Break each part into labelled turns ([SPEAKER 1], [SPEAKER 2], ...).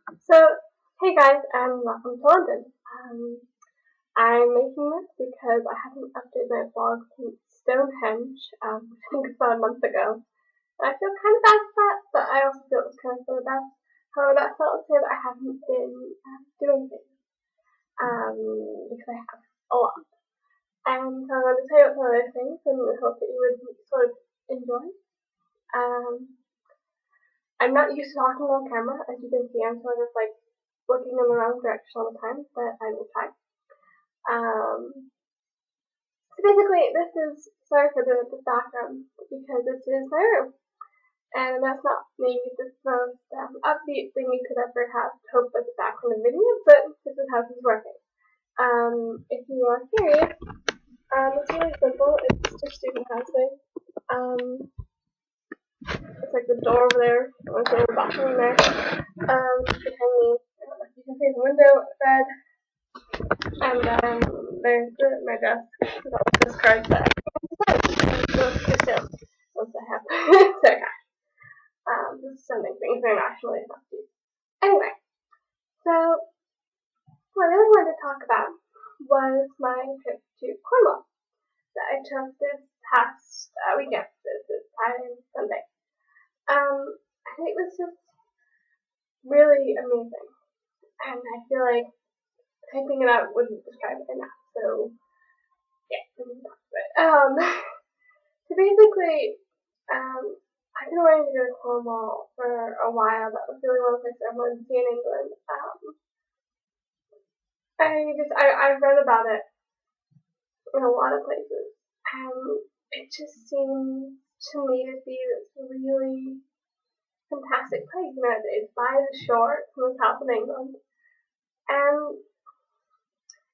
[SPEAKER 1] So, hey guys, and welcome to London. I'm making this because I haven't updated my blog since Stonehenge, I think about a month ago. And I feel kind of bad for that, but I also feel it was kind of for the best. However, that felt to say that I haven't been doing things, because I have a lot. And so I'm going to tell you about some of those things and hope that you would sort of enjoy. Um, I'm not used to talking on camera, as you can see. I'm sort of like looking in the wrong direction all the time, but I will try. So basically, this is sorry for the background because it is my room, and that's not maybe the most upbeat thing you could ever have to hope as a background video, but this is how this is working. If you are curious, it's really simple. It's just student housing. It's like the door over there, there's a little bathroom there. Behind me, I don't know if you can see the window, bed, and there's my desk with all this cards that I just still once I have so gosh. This is sending things internationally enough to. Anyway, so what I really wanted to talk about was my trip to Cornwall that I took this past weekend, this Saturday and Sunday. And it was just really amazing, and I feel like typing it out wouldn't describe it enough. So yeah, let me talk about it. So basically, I've been wanting to go to Cornwall for a while. That was really one of the places I wanted to see in England. I've read about it in a lot of places, and it just seems to me to be this really fantastic place. You know, it's by the shore, it's in the south of England, and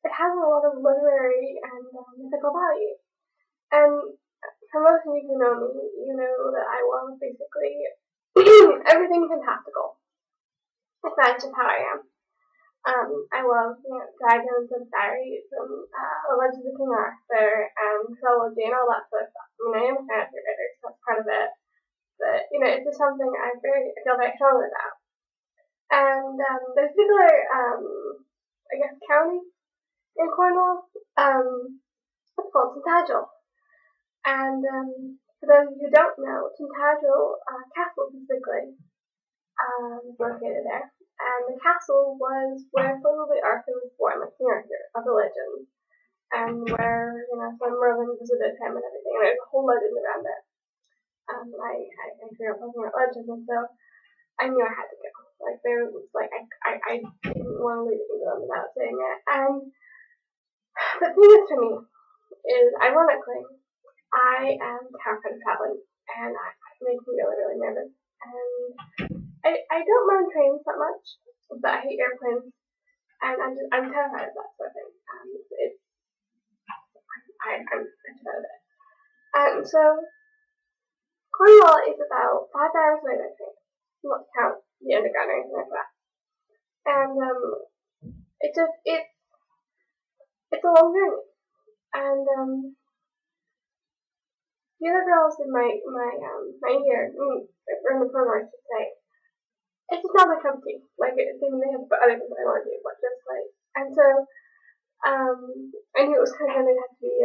[SPEAKER 1] it has a lot of literary and mythical value. And for most of you who know me, you know that I love basically everything fantastical. That's just how I am. I love, dragons and fairies and the Legends of King Arthur and mythology and all that sort of stuff. I mean, I am a fantasy writer, so that's part of it. But, it's just something I feel very strongly about. And there's a particular, I guess, county in Cornwall. It's called Tintagel. And for those of you who don't know, Tintagel Castle specifically is located there. And the castle was where supposedly Arthur was born, like King Arthur of the legend, and where some Merlin visited him and everything. And there's a whole legend around it. I grew up looking at legends, and so I knew I had to go. Like there was I didn't want to leave England without saying it. And the thing is for me is ironically I am terrified of traveling, and it makes me really really nervous. And I don't mind trains that much, but I hate airplanes, and I'm terrified of that sort of thing. I'm terrified of it. And so Cornwall is about 5 hours away by train, not to count the underground or anything like that. And it's a long journey. And the other girls in my year, or in the program I should say, it's just not my cup of tea. Like, they have other things I want to do, but just like, and so, I knew it was kind of going to have to be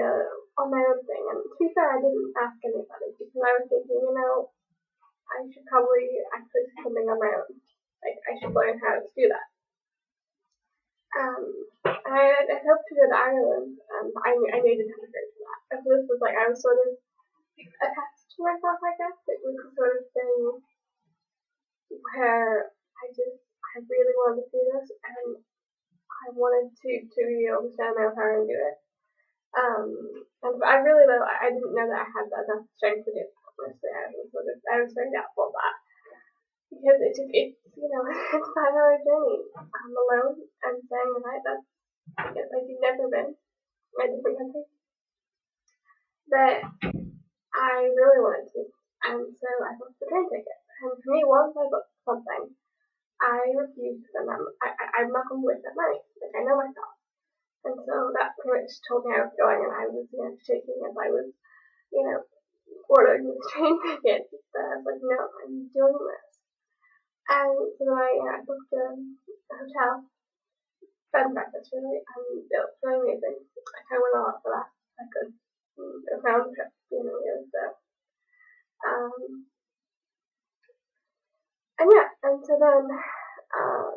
[SPEAKER 1] on my own thing. And to be fair, I didn't ask anybody because I was thinking, I should probably actually do something on my own. Like, I should learn how to do that. I hoped to go to Ireland. I knew I didn't have to go for that. And so this was like, I was sort of attached to myself, I guess. It was the sort of thing where I really wanted to do this, and I wanted to be able to stand my power and do it. And I really though I didn't know that I had enough strength to do it. Honestly, I was very doubtful of that because it's it's a 5 hour journey. I'm alone and staying the night. That's like you've never been in a different country. But I really wanted to, and so I booked the train ticket. And for me, once I booked something, I refuse to spend that. I'm not going to waste that money. Like, I know myself. And so that pretty much told me I was going, and I was, shaking as I was, ordering this train ticket. But I was like, no, I'm doing this. And so then I booked a hotel, bed and breakfast really, and it was really amazing. I kind of went a lot for that. I could. It was my own trip, really. So, and yeah, and so then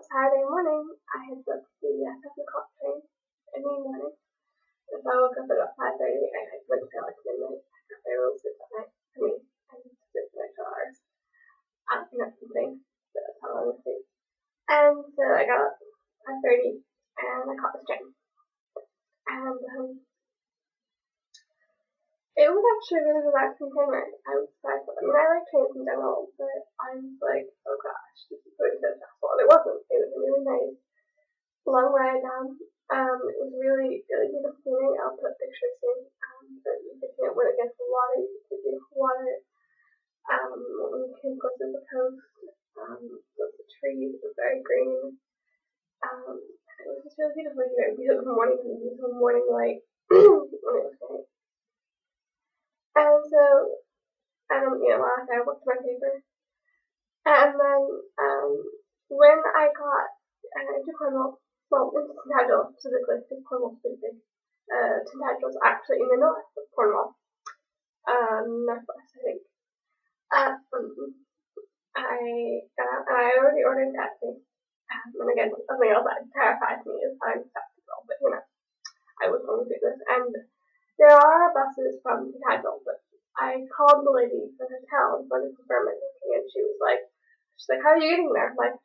[SPEAKER 1] Saturday morning, I had booked the 7 o'clock train in the morning. And so I woke up at about 5:30. I went to bed like midnight. I got there real sleep that night. I mean, I need to sleep for 2 hours. That's something. So that's how long I sleep. And so I got up at 5:30 and I caught this train. And it was actually a really relaxing train ride. I was surprised. I mean, I like trains in general, but I was like, oh gosh, this is going so stressful. And it wasn't. It was a really nice, long ride down. It was really, really beautiful scenery. I'll put pictures in. But you could see it went against the water. You could see beautiful water. When you came close to the coast, the trees were very green. It was just really beautiful. You know, beautiful morning light. And it was great. And so, last night I worked my paper. And then, when I got to Cornwall, well, into Tintagel specifically, because Cornwall's pretty big. Tintagel's actually in the north of Cornwall. Northwest, I think. I got out, and I already ordered a taxi. And again, something else that terrifies me is I'm skeptical, but I was going to do this. And there are buses from Tintagel, but I called the lady from the hotel and wanted to confirm it, and she's like, how are you getting there? I'm like,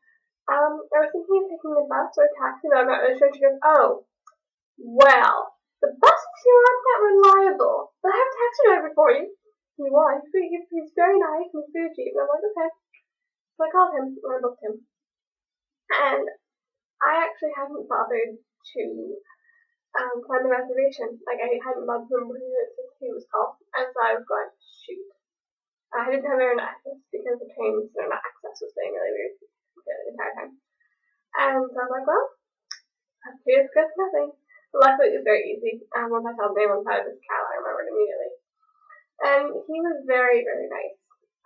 [SPEAKER 1] I was thinking of taking a bus or a taxi, but I'm not really sure. She goes, oh, well, the buses here aren't that reliable, but I have a taxi driver for you. You want? He's very nice and he's very cheap. And I'm like, okay. So I called him and I booked him. And I actually hadn't bothered to find the reservation. Like, I hadn't bothered to remember who he was called. And so I was going, shoot. I didn't have internet access because the train's internet access was being really weird the entire time. And so I was like, well, here's good nothing. But luckily it was very easy. Once I saw the name on the side of his cat, I remembered immediately. And he was very, very nice.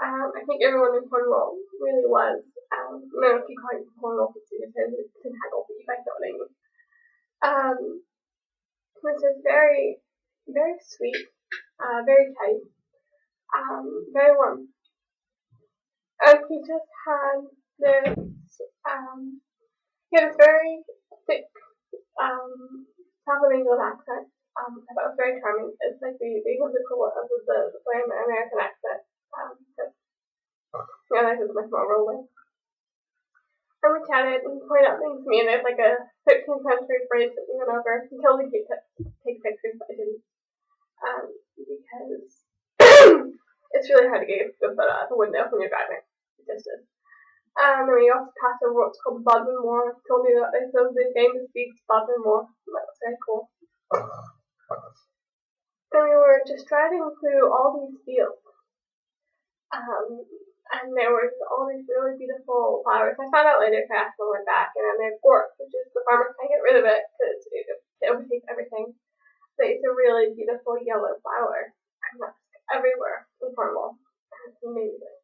[SPEAKER 1] I think everyone in Cornwall really was. I don't know if you call it Cornwall because it's Tintagel, but you guys know what I mean. Which is very, very sweet, very tight, very warm. And he just had this, very thick, South English accent. I thought it was very charming. It's like the musical of the American accent. This is much more rolling. And we chatted and pointed out things to me, and there's like a 13th century phrase that we went over. He told me to take pictures, but I didn't. Because it's really hard to get a good photo out the window when you're driving. It just is. And then we also passed over what's called Bodmin Moor. He told me that there's the famous beach Bodmin Moor. That was very cool. And we were just driving through all these fields. And there was all these really beautiful flowers. I found out later if I asked when I went back. And then there's gorse, which is the farmers can't get rid of it because it overtakes everything. But it's a really beautiful yellow flower. And that's everywhere in Cornwall. And it's amazing.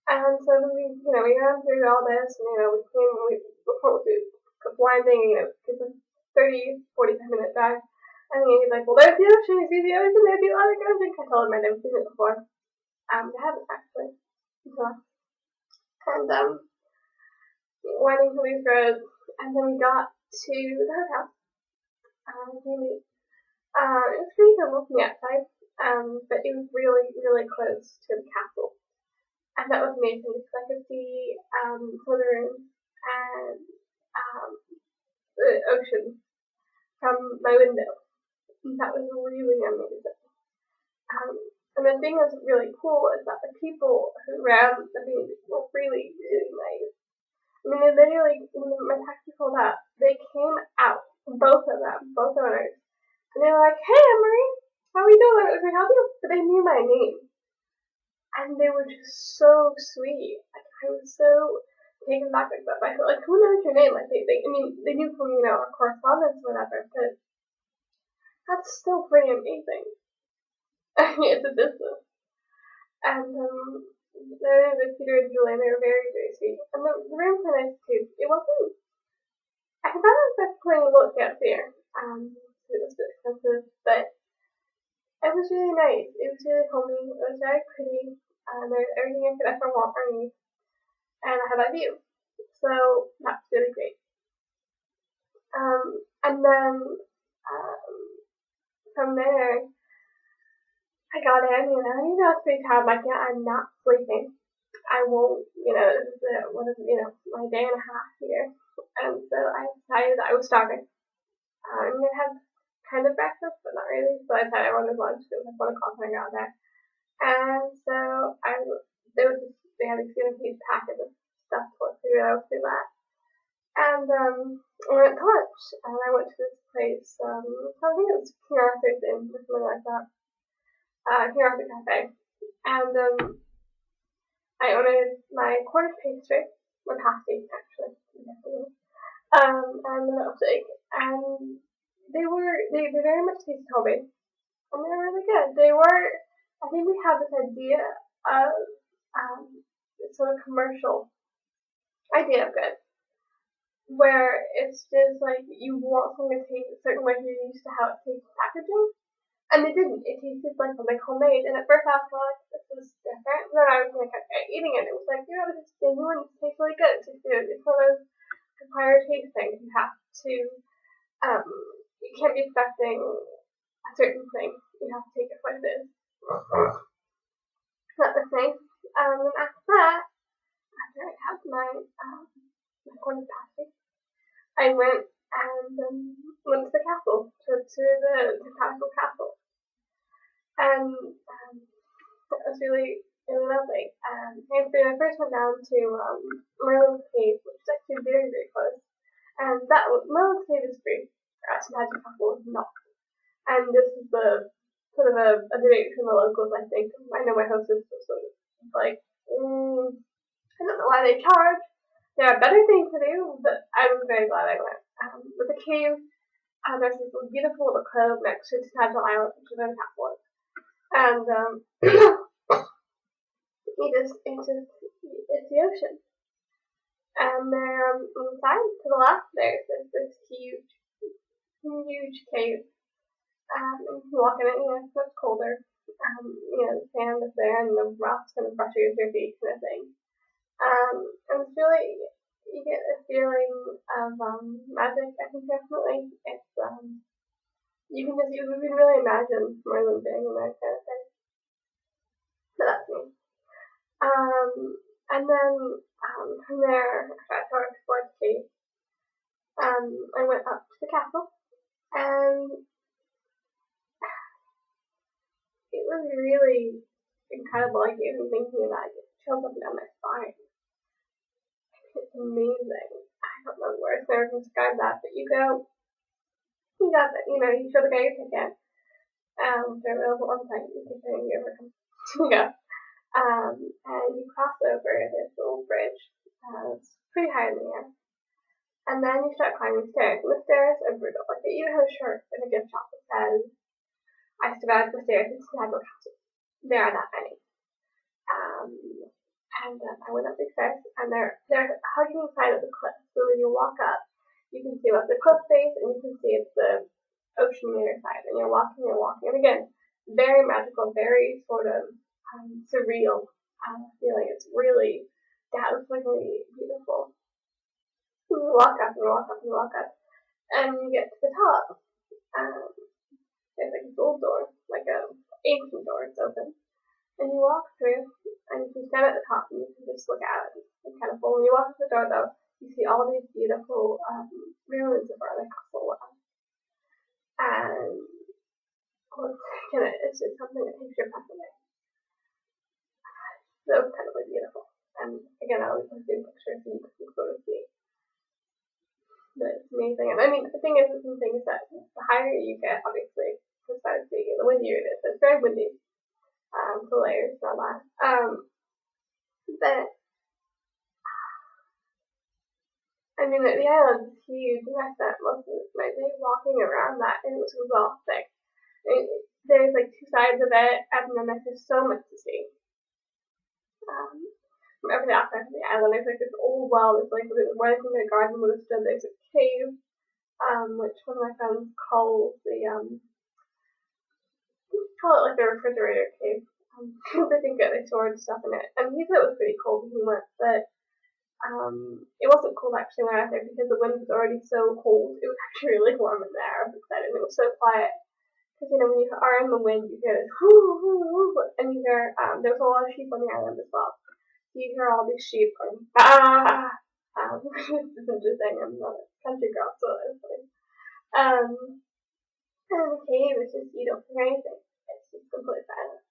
[SPEAKER 1] And so we ran through all this, and we kept winding, because it's 45 minute drive. And he's like, well, there's the ocean, you see the ocean, there's the Atlantic Ocean. I told him I'd never seen it before. I haven't actually. So, and winding through these roads, and then we got to the hotel. It was pretty simple from the outside, but it was really, really close to the castle. And that was amazing because I could see some of the rooms and the ocean from my window. And that was really amazing. And the thing that was really cool is that the people who ran the beach were really, really nice. I mean, they literally, when my taxi pulled up, they came out, both of them, both owners, and they were like, hey, Anne-Marie, how are you doing? I was like, how do you? But they knew my name. And they were just so sweet. Like, I was so taken back like that. I felt like, who knows your name? Like, they knew from, our correspondence or whatever, but that's still pretty amazing. It's a distance. And Their name was Peter and Julie, and they were very, very sweet. And the rooms were nice too. It wasn't, I thought it was definitely a little fancier. It was a bit expensive, but it was really nice. It was really homey. It was very pretty. There's everything I could ever want or need. And I had that view. So that's really great. And then from there, I got in, I was pretty tired. Like, I'm not sleeping. I won't, this is my day and a half here. And so I decided I was starving. I'm going to have kind of breakfast, but not really. So I decided I wanted lunch. It was like 1 o'clock when I got there. And so they had this huge packet of stuff to look through, and I was through that. And I went to lunch, and I went to this place, I think it was King Arthur's Inn, or something like that. King Arthur Cafe. And I ordered my Cornish pastry, or pasty, actually, and the milkshake. And they very much tasted homemade, and they were really good. I think we have this idea of sort of commercial idea of good, where it's just like you want something to taste a certain way, you're used to how it tastes in packaging, and they didn't. It tasted like something homemade, and at first I was like, this is different, and then I was like, eating it, it was like, this is genuine, it tastes really good, it's one of those acquired taste things. You have to, you can't be expecting a certain thing, you have to take it for what it is. That was nice. And after that, after I had my Cornish pasty, I went went to the castle, to the castle castle, and it was really, really lovely. And I first went down to Merlin's Cave, which is actually very, very close. And Merlin's Cave is free. Magic Castle is not. And this is the sort of a debate between the locals, I think. I know my hostess was sort of like, I don't know why they charge. There are better things to do, but I was very glad I went. With the cave, there's this beautiful little cove next to Tadgel Island, which is where the castle is. And it's the ocean. And there on the side to the left, there's this huge cave. And you can walk in it, so it's colder. The sand is there and the rocks kind of brush against your feet kind of thing. And it's really, you get a feeling of magic, I think, definitely. It's, you can really imagine Merlin being in that kind of thing. So that's me. And then from there, after I sort of explored the cave, I went up to the castle, and it was really incredible. Like, even thinking about it, chills up and down my spine. It's amazing. I don't know the words never can describe that, but you got that, you show the guy your ticket. They're available on site, you can say you ever come to go. And you cross over this little bridge. It's pretty high in the air. And then you start climbing the stairs. And the stairs are brutal. Like, they even have a shirt in a gift shop that says, I survived the stairs into Tadgel Castle. There are that many. And I went up the stairs, and they're hugging the side of the cliff. So when you walk up, you can see what the cliff face, and you can see it's the ocean on the other side. And you're walking. And again, very magical, very sort of surreal feeling. It's really dazzlingly beautiful. And you walk up, and you get to the top. There's like a gold door, like a ancient door. It's open. And you walk through, and you can stand at the top, and you can just look at it. It's kind of cool. When you walk through the door, though, you see all these beautiful ruins of the castle. And it's just something that takes your breath away. So incredibly beautiful. And again, I always post pictures so you can sort of see. But it's amazing. And I mean, the thing is that the higher you get, obviously, as far as the windier it is. It's very windy. The layers and all that. But I mean, the island is huge, and I spent most of my day walking around that, and it was exhausting. There's like two sides of it, and then there's just so much to see. from every aspect of the island. There's like this old well that's like where I think the garden would have stood. There's a cave, which one of my friends calls call it like the refrigerator cave. I think they stored stuff in it. And he said it was pretty cold when he went, but it wasn't cold actually when I was there because the wind was already so cold. It was actually really warm in there. I was excited. It was so quiet. Because, you know, when you are in the wind, you hear this whoo, whoo, whoo, and you hear, there's a lot of sheep on the island as well. So you hear all these sheep going, bah! It's interesting. I'm not a country girl, so it's funny. And in the cave, it's just, you don't hear anything. It's just completely silent.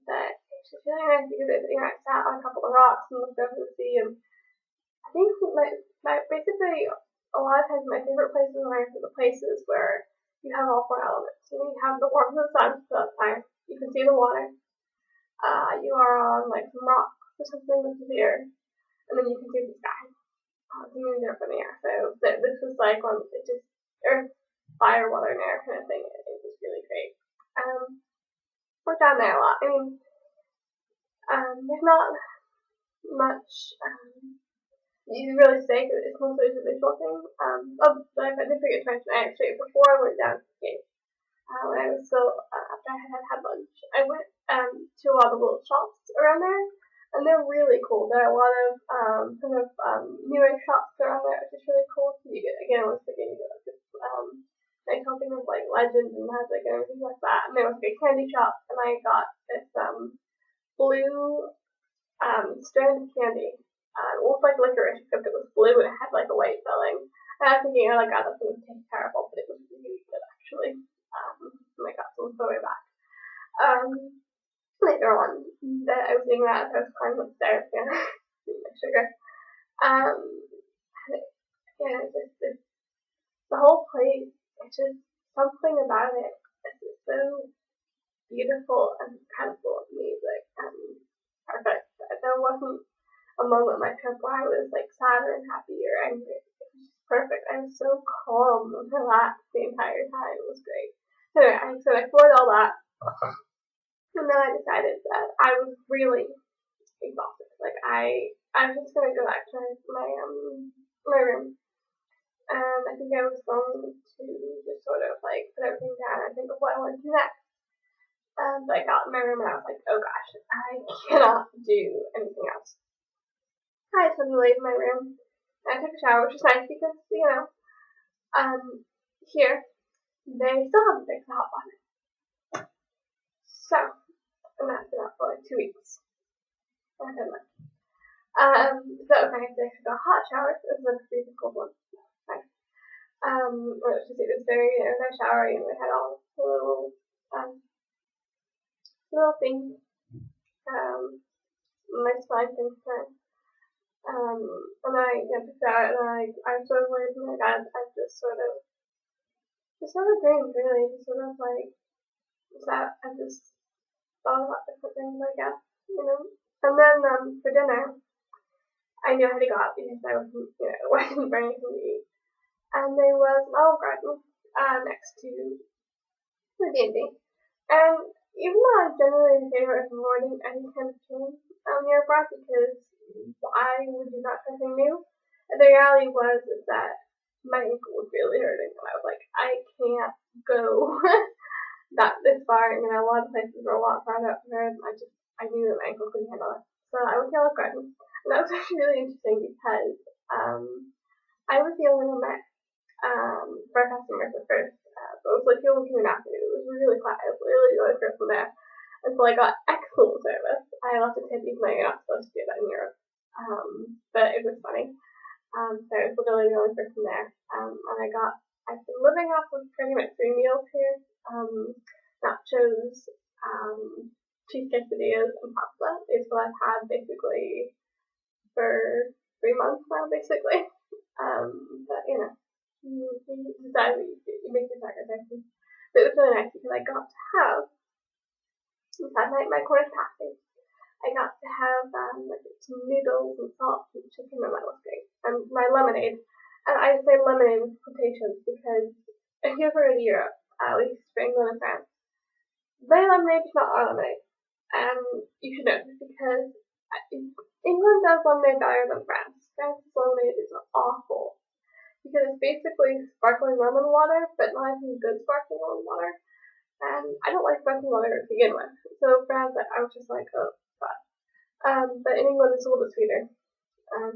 [SPEAKER 1] But it's just really nice because I sat on a couple of rocks and looked over the sea, and I think basically a lot of times my favorite places are the places where you have all four elements. You have the warmth of the sun, so that's fine. You can see the water. You are on like some rocks or something that's here, and then you can see the sky. Something up in the air. So this was like on it just earth, fire, water, and air kind of thing. It was really great. We're down there a lot. I mean, there's not much you really say because it's mostly a visual thing. But I did forget to mention actually before I went down to the cave, when I was still after I had lunch, I went to a lot of little shops around there, and they're really cool. There are a lot of newer shops around there, which is really cool. So you get again, once again, you get like this nice helping of like legends and magic and everything like that. And there was like a candy shop, and I got this blue strand of candy. It looked like licorice, except it was blue and it had like a white filling. And I was thinking, oh my god, that's going to taste terrible, but it was really good actually. And I got some on the way back. Later on, that I was doing that as I was climbing upstairs, my sugar. And it's just the whole place. It's just something about it. It's just so beautiful and kind of full of music and perfect. There wasn't a moment in my trip where I was like sad or happy or angry. It was just perfect. I was so calm and relaxed the entire time. It was great. Anyway, so I explored all that, and then I decided that I was really exhausted. Like I was just gonna go back to my room, and I think I was going to just sort of like put everything down and think of what I wanted to do next. And I got in my room and I was like, oh gosh, I cannot do anything else. I just laid in my room and I took a shower, which was nice because, here, they still haven't fixed the hot water. So, and that's been up for like 2 weeks. I've been lucky. So it was nice to actually got a hot shower instead of a freezing cold one. Nice. It was very nice shower, and we had all the little things, nice fine things to and I took that and I sort of laid in my bed and just sort of dreamed really, just sort of like, I just thought about different things, I guess, And then, for dinner, I knew I had to go out because I wasn't, wasn't for anything to eat. And there was an Olive Garden, next to the D&D. And even though I'm generally in favor of avoiding any kind of change nearby because I would do not try something new, the reality was that my ankle was really hurting, and I was like, I can't go this far. A lot of places were a lot farther up there, and I knew that my ankle couldn't handle it. So I went to Olive Garden, and that was actually really interesting because I was the only one that for our customers at first. So it was like the only human after. It was really quiet. I was literally the only person there. And so I got excellent service. I left a tip even though you're not supposed to do that in Europe. But it was funny. So I was literally the only person there. And I've been living off of pretty much 3 meals here. Nachos, cheese quesadillas, and pasta is what I've had basically for 3 months now, basically. But you decide you make your sacrifices. But it was really nice because I got to have my Cornish pasty. I got to have some noodles and salt and chicken, and that was great. And my lemonade. And I say lemonade with quotations because if you ever go to Europe, at least for England and France, their lemonade is not our lemonade. You should know this because England does lemonade better than France. France's lemonade is awful because it's basically sparkling lemon water, but not even good sparkling lemon water. And I don't like sparkling water to begin with. So France, I was just like, oh, fuck. But in England, it's a little bit sweeter.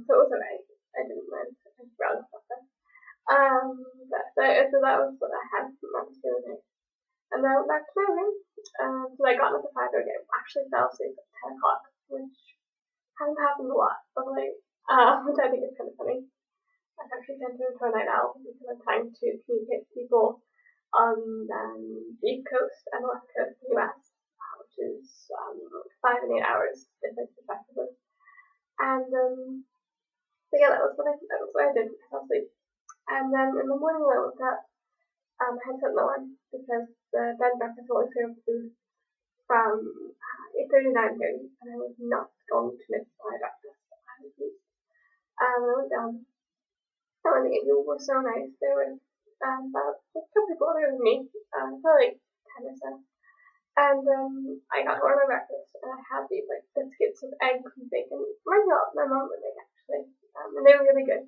[SPEAKER 1] So it was alright. I didn't mind. I rather stuff that. So that was what I had. That was really nice. And then I went back to my room. So I got up at 5:30. I actually fell asleep at 10 o'clock, which hasn't happened a lot of late, which I think is kind of funny. I've actually turned into a night owl because I'm trying to communicate with people on the East Coast and the West Coast of the US, which is 5 and 8 hours difference respectively. And so yeah, that was what I did. I fell asleep. And then in the morning when I woke up, I had set an alarm because the bed and breakfast only served food from 8:30 to 9:30, and I was not going to miss my breakfast. I went down. And the people were so nice. There was about a couple people older than me, probably like 10 or so. And I got to order my breakfast, and I had these like biscuits with eggs and bacon. My mom would make actually, and they were really good.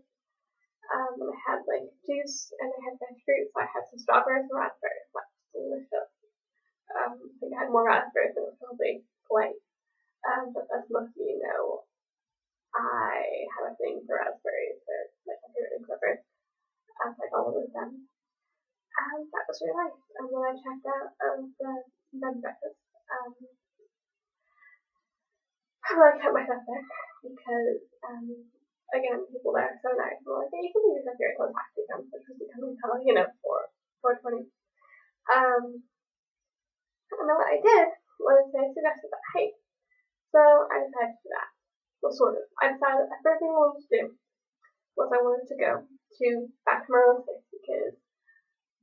[SPEAKER 1] And I had like juice, and I had fresh fruit, so I had some strawberries and raspberries. That was delicious. I think I had more raspberries than was probably polite. But as most of you know, I have a thing for raspberries. They're like my favorite things ever. Like all of them. And that was really nice. And when I checked out of the bed and breakfast, I kept myself there because again, people there are so nice. They're like, hey, you can leave yourself here until taxi comes, which was coming until, 4:20. And then what I did was I suggested that, hey, so I decided to do that. Well, sort of. I decided that the first thing I wanted to do was I wanted to go back to my own place because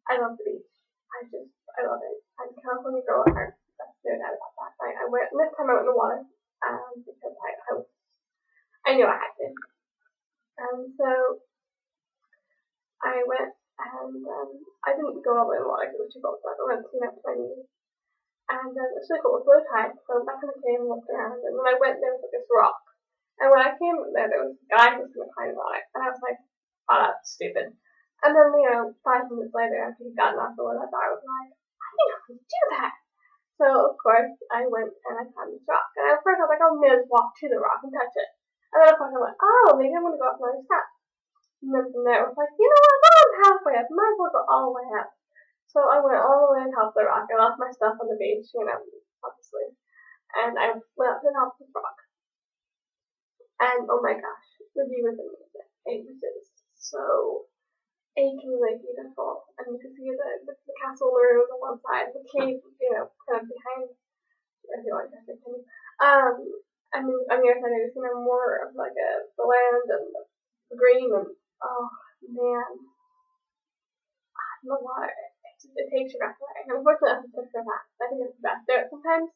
[SPEAKER 1] I love the beach. I love it. I'm a California girl at heart. That's no doubt about that. This time I went in the water because I knew I had to. So I went and I didn't go all the way in the water because it was too cold, but I went up to my knees. And it was really cool. It was low tide, so I went back in the cave and looked around. And when I went, there was like this rock. And when I came there, there was a guy who was going to climb on it. And I was like, oh, that's stupid. And then, 5 minutes later, after he'd gotten off the whatever, I was like, I think I can do that. So, of course, I went and I climbed this rock. And at first, I was like, oh, maybe just walk to the rock and touch it. And then, of course, I went, oh, maybe I'm going to go up another step. And then from there, I was like, you know what, I'm halfway up. I might as well go all the way up. So I went all the way to the top of the rock. I left my stuff on the beach, obviously. And I went up to the top of the rock. And, oh my gosh, the view was amazing. It was just so achingly beautiful. And you could see the castle rooms on one side, the cave, kind of behind. I feel like I can continue. And then on the other side, I was more of like the land and the green and oh man, the water. It takes your breath away. And unfortunately, I have to take for that. I think it's the best. Sometimes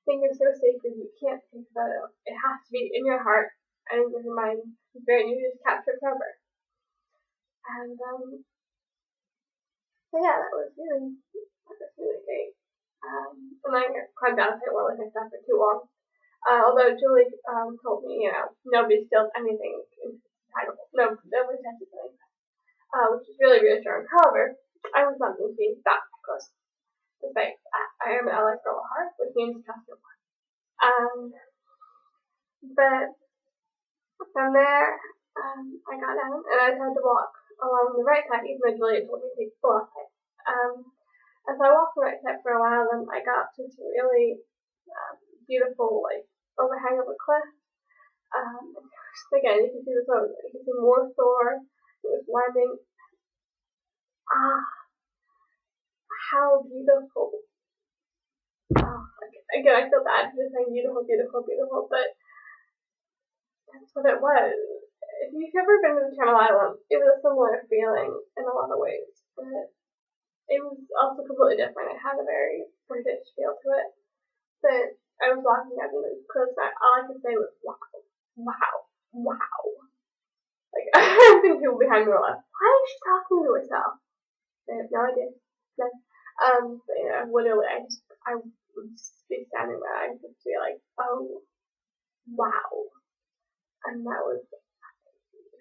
[SPEAKER 1] things are so sacred you can't think about it. It has to be in your heart and in your mind. It's very easy to capture forever. And so yeah, that was really great. And I climbed down it while I picked up for too long. Although Julie told me, nobody steals anything incredible. Nobody touches anything. Which is really reassuring. However, I was not going to be that close. Despite I am an LA girl at heart, which means trust no one. But from there, I got down and I had to walk along the right side, even though Julia told me to take the left side. As I walked the right side for a while, then I got to some really beautiful, overhang of a cliff. Again, you can see the photo. You can see more shore. It was winding. How beautiful. Again, I feel bad for just saying beautiful, beautiful, beautiful, but that's what it was. If you've ever been to the Channel Islands, it was a similar feeling in a lot of ways, but it was also completely different. It had a very British feel to it, but I was walking up and it was close by. All I could say was, wow, wow, wow. I think people behind me were like, why is she talking to herself? They have no idea. No. But literally, I would just be standing there and just be like, oh, wow. And that was,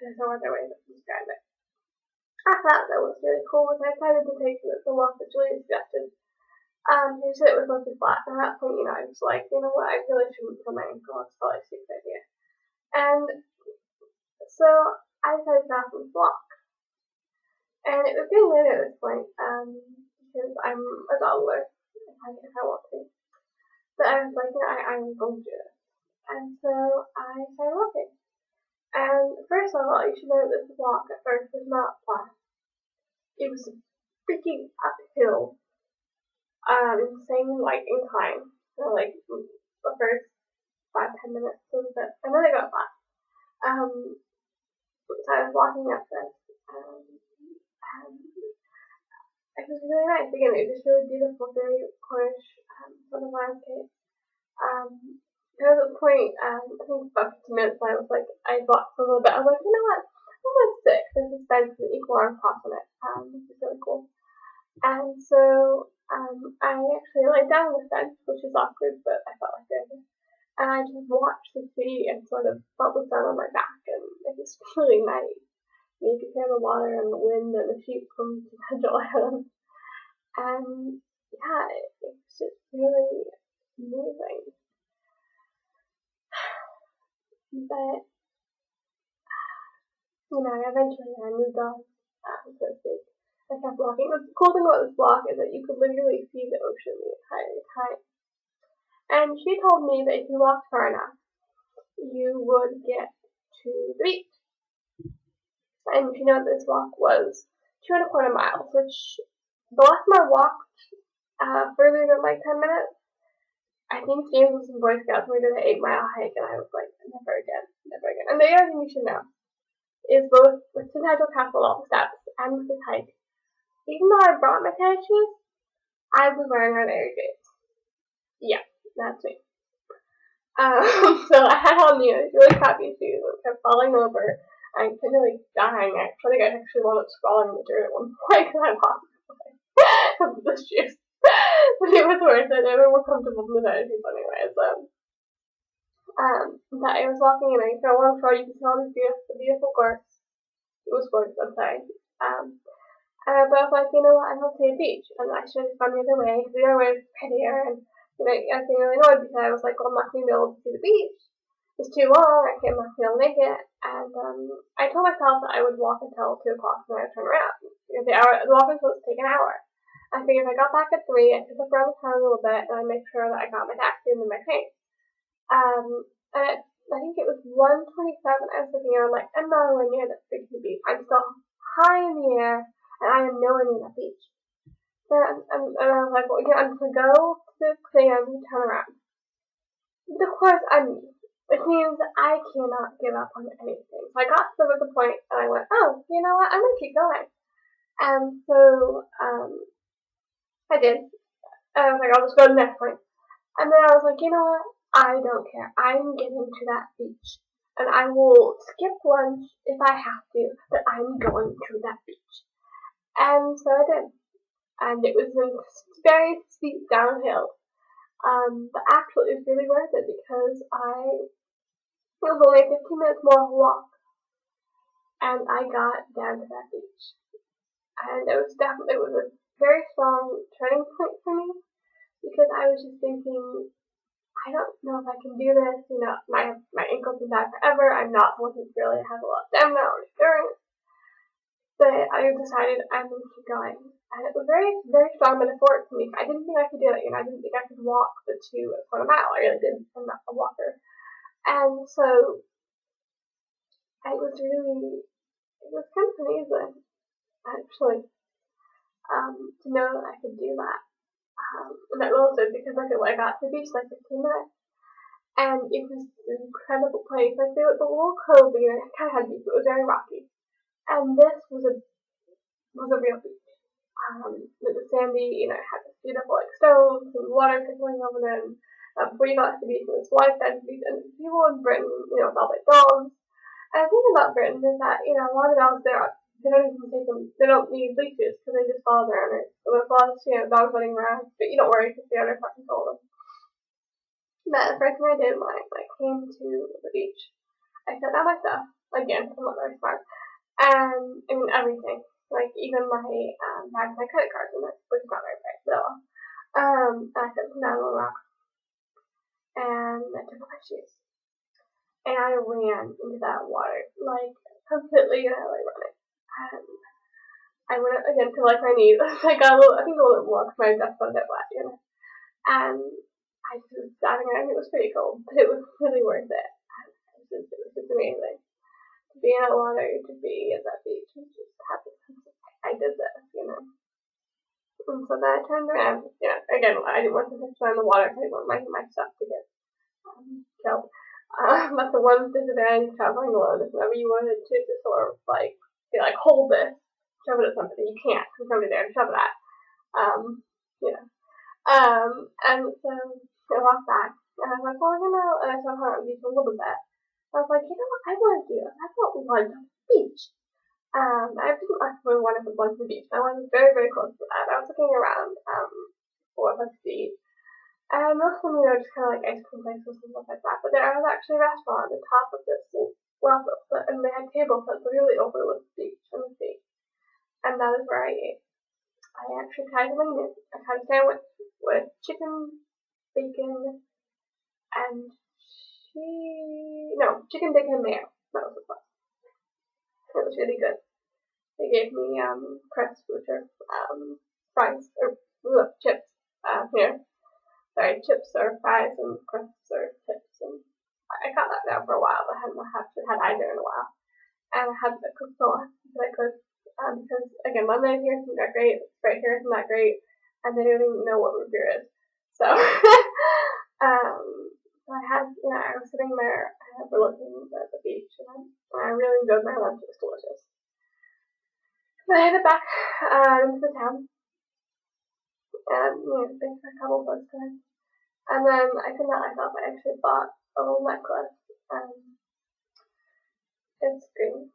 [SPEAKER 1] there's no other way to describe it. I thought that was really cool, so I decided to take the walk that Julia suggested. He said it was mostly flat, and at that point, I was like, you know what, I really shouldn't kill my ankle, it's probably a stupid idea. And so I decided to go out and walk. And it was getting late at this point, because I'm a toddler, if I want to. But I was like, I'm going to do this. And so I started walking. And first of all, you should know this walk at first was not flat. It was a freaking uphill, insane incline. So the first 5-10 minutes was a bit, and then it got flat. So I was walking up this, and it was really nice. Again, it was really beautiful, very Cornish sort of landscape. There was a point, I think about 15 minutes, I was like, I walked for a little bit. I was like, you know what? I'm not sick. There's this bench with an equal arm cross on it, which is really cool. And so I actually laid down on the bench, which is awkward, but I felt like doing it. And I just watched the sea and sort of felt the sun on my back, and it was really nice. You could hear the water and the wind and the sheep from Central Island. And yeah, it was just really amazing. But, eventually I moved on, so to speak. I kept walking. The cool thing about this walk is that you could literally see the ocean the entire time. And she told me that if you walked far enough, you would get to the beach. And this walk was 2.25 miles, which the last time I walked further than 10 minutes, I think James was in Boy Scouts and we did an 8-mile hike, and I was like, never again. And the other thing you should know is both with Centennial Castle, all the steps, and with this hike, even though I brought my tennis shoes, I was wearing my Mary Janes. Yeah, that's me. So I had on these really crappy shoes that kept falling over. I was nearly dying. I think I actually wound up sprawling in the dirt at one point because I lost the shoes. But it was worth it. They were more comfortable than the tennis shoes anyway. So, but I was walking and I fell along shore. You could see all this beautiful gorse. It was gorgeous, I'm sorry. But I was like, you know what, I'm going to see a beach. And I should have gone the other way, because the other way was prettier. And, I was getting really annoyed because I was like, well, I'm not going to be able to see the beach. It's too long, I'm not going to be able to make it. And I told myself that I would walk until 2 o'clock and then I would turn around. Because the walk was supposed to take an hour. I figured if I got back at 3, I could look around the town a little bit, and I'd make sure that I got my taxi and then my train. And I think it was 1:27, I was looking at, I'm like, I'm nowhere near the freaking beach. I'm still high in the air, and I am nowhere near the beach. And I was like, well, I'm going to go to the thing and I'm going to turn around. But of course, which means I cannot give up on anything. So I got to the point, and I went, oh, you know what, I'm going to keep going. And so, I did. And I was like, I'll just go to the next point. And then I was like, you know what? I don't care. I'm getting to that beach. And I will skip lunch if I have to, but I'm going to that beach. And so I did. And it was a very steep downhill. But actually it was really worth it because it was only 15 minutes more of a walk. And I got down to that beach. And it was a very strong turning point for me because I was just thinking, I don't know if I can do this. My ankle's been bad forever. I'm not someone who really has a lot of stamina or endurance. But I decided I'm going to keep going. And it was very, very strong metaphoric for me. I didn't think I could do it. I didn't think I could walk the 2.25 mile. I really didn't. I'm not a walker. And so it was kind of amazing, actually, to know that I could do that. And that also because I got to the beach in 15 minutes. And it was an incredible place. The little cove, it kind of had beach, but it was very rocky. And this was a real beach. It was sandy, it had this beautiful stones and water trickling over them. Before you got to the beach, it was white sand beach, and people in Britain, with all their dogs. And the thing about Britain is that, a lot of dogs there they don't even take them, they don't need leashes because they just follow their owners. So there's lots, dogs running around, but you don't worry because the owner fucking told them. But the first thing I did when I came to the beach, I set down my stuff. Again, I'm not very smart. And, everything. Like, even my bag, my credit cards, and which is not very bright at all. And I set them down on a rock. And I took off my shoes. And I ran into that water, like, completely, running. And I went again to, like, my knees. I got I think a little bit more because my dress was a bit wet, And I just was diving in. It was pretty cold, but it was really worth it. It was just amazing. To be in that water, to be at that beach, and just have this sense of, I did this, And so then I turned around, again, I didn't want to touch on the water because I didn't want my stuff to get killed. That's the one disadvantage of traveling alone is whenever you wanted to just sort of hold this, shove it at something, you can't. There's nobody there to shove it at. And so I walked back and I was like, well, and I saw her on the beach a little bit. I was like, what I want to do is I want lunch on the beach. I didn't actually want to put lunch on the beach. I was very, very close to that. I was looking around for a place to eat. And most of them, just kind of like ice cream places and stuff like that. But there was actually a restaurant at the top of this level, and they had tables that really overlooked the beach and the sea. And that is where I ate. I actually tried something new. I had a sandwich with chicken, bacon, and chicken, bacon, and mayo. That was the plus. It was really good. They gave me crisps, which are fries or chips. Chips or fries and crisps or chips, and I got that now for a while, but I hadn't actually had either in a while. And I had the Coca-Cola that I could, because again, lemonade here isn't that great, Sprite here isn't that great, and they don't even know what root beer is. So, so I had, I was sitting there overlooking the beach, and I really enjoyed my lunch. It was delicious. So I headed back into the town, and thanks for a couple of those times. And then I couldn't help myself. I actually bought a little necklace. It's green.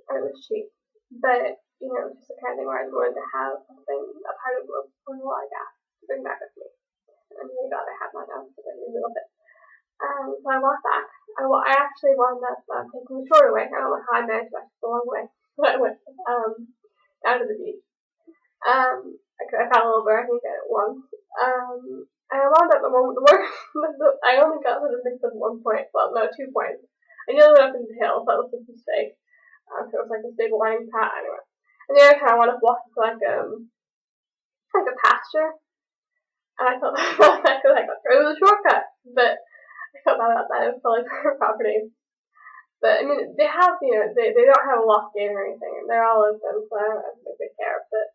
[SPEAKER 1] And it was cheap. But, just the kind of thing where I wanted to have something, a part of Cornwall, I guess, to bring back with me. And I'm really glad I have that now, because I really love it. So I walked back. I actually wound up taking the shorter way. I don't know how I managed to actually the long way. But I went down to the beach. I fell over, I think, at once. And I wound up the worst. I only got to the mix of 1 point. Well, no, 2 points. I nearly went up into the hill, so that was just a mistake. So it was like a stable lining path anyway. And then I kind of wanted to walk into like a pasture. And I thought that it was a shortcut, but I felt bad about that. It was probably for property. But they have, they don't have a lock gate or anything, and they're all open, so I don't think they care. But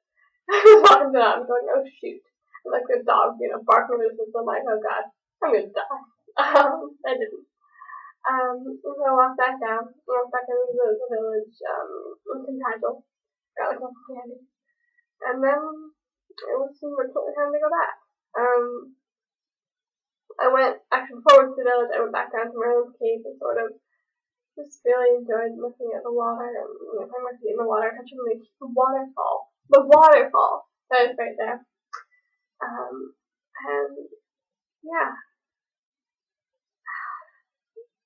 [SPEAKER 1] I was walking down, going, oh shoot. And like this dog, barking loose, and so I'm like, oh god, I'm gonna die. I didn't. So I walked back down, walked back into the village, in Tygel, got like lots of candy. And then it was unfortunately time to go back. Before we went to the village, I went back down to Merlin's cave and sort of just really enjoyed looking at the water and putting my feet in the water, touching the waterfall. The waterfall that is right there. And yeah,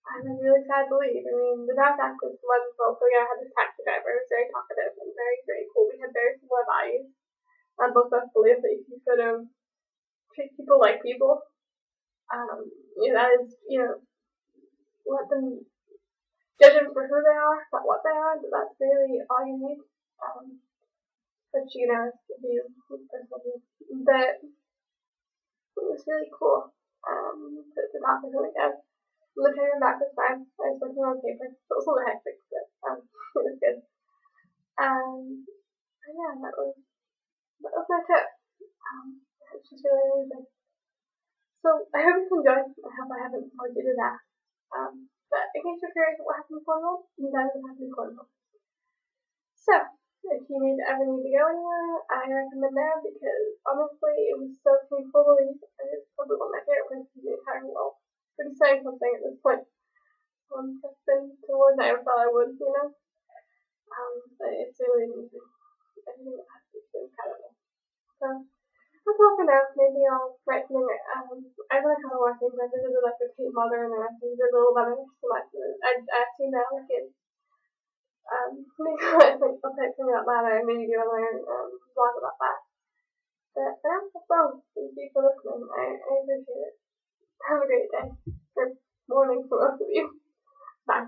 [SPEAKER 1] I was really sad to leave. The backpack was wonderful. So yeah, I had this taxi driver. It was very talkative and very, very cool. We had very similar values. Both of us believe that if you sort of treat people like people, that is, let them judge them for who they are, not what they are. But that's really all you need. Which is the view, personal view. But it was really cool. To talk to him again. The payment back was fine. I was working on paper. So it was a little hectic, but it was good. And yeah, that was my trip. It's just really amazing. So I hope you enjoyed. I hope I haven't bored you to that. But in case you're curious what happened in Cornwall, that is what happened in Cornwall. So if you ever need to go anywhere, I recommend there because honestly, it was so painful to leave, and it's probably one of my favorite places in the entire world. I'm saying something at this point. I've been to more than I ever thought I would, But it's really amazing. Everything that happens is incredible. So that's all for now. Maybe I'll write something. I've done a couple more things. I visited like the Tate Mother and then I visited Little Lemonade so much. I've seen that like it's maybe I'll type something out loud and maybe do another blog about that. But for now, that's all. Thank you for listening. I appreciate it. Have a great day. Or morning for most of you.